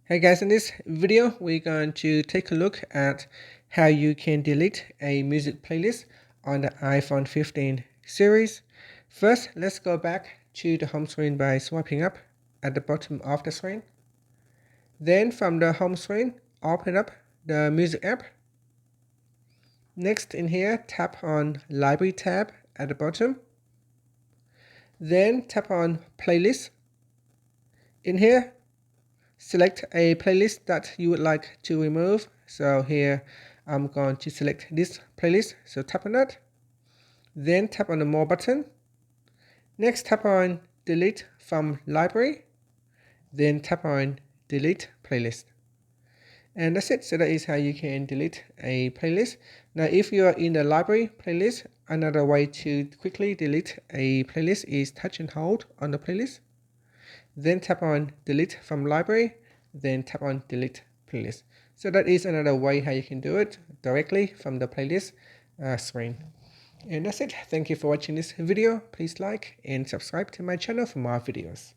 Hey guys, in this video we're going to take a look at how you can delete a music playlist on the iPhone 15 series. First, let's go back to the home screen by swiping up at the bottom of the screen. Then from the home screen, open up the music app. Next in here, tap on Library tab at the bottom. Then tap on Playlist. In here, select a playlist that you would like to remove. So here I'm going to select this playlist. So tap on that. Then tap on the More button. Next tap on Delete from Library. Then tap on Delete Playlist. And that's it. So that is how you can delete a playlist. Now if you are in the library playlist, another way to quickly delete a playlist is touch and hold on the playlist. Then tap on Delete from Library, then tap on Delete Playlist. So that is another way how you can do it directly from the playlist screen. And that's it. Thank you for watching this video. Please like and subscribe to my channel for more videos.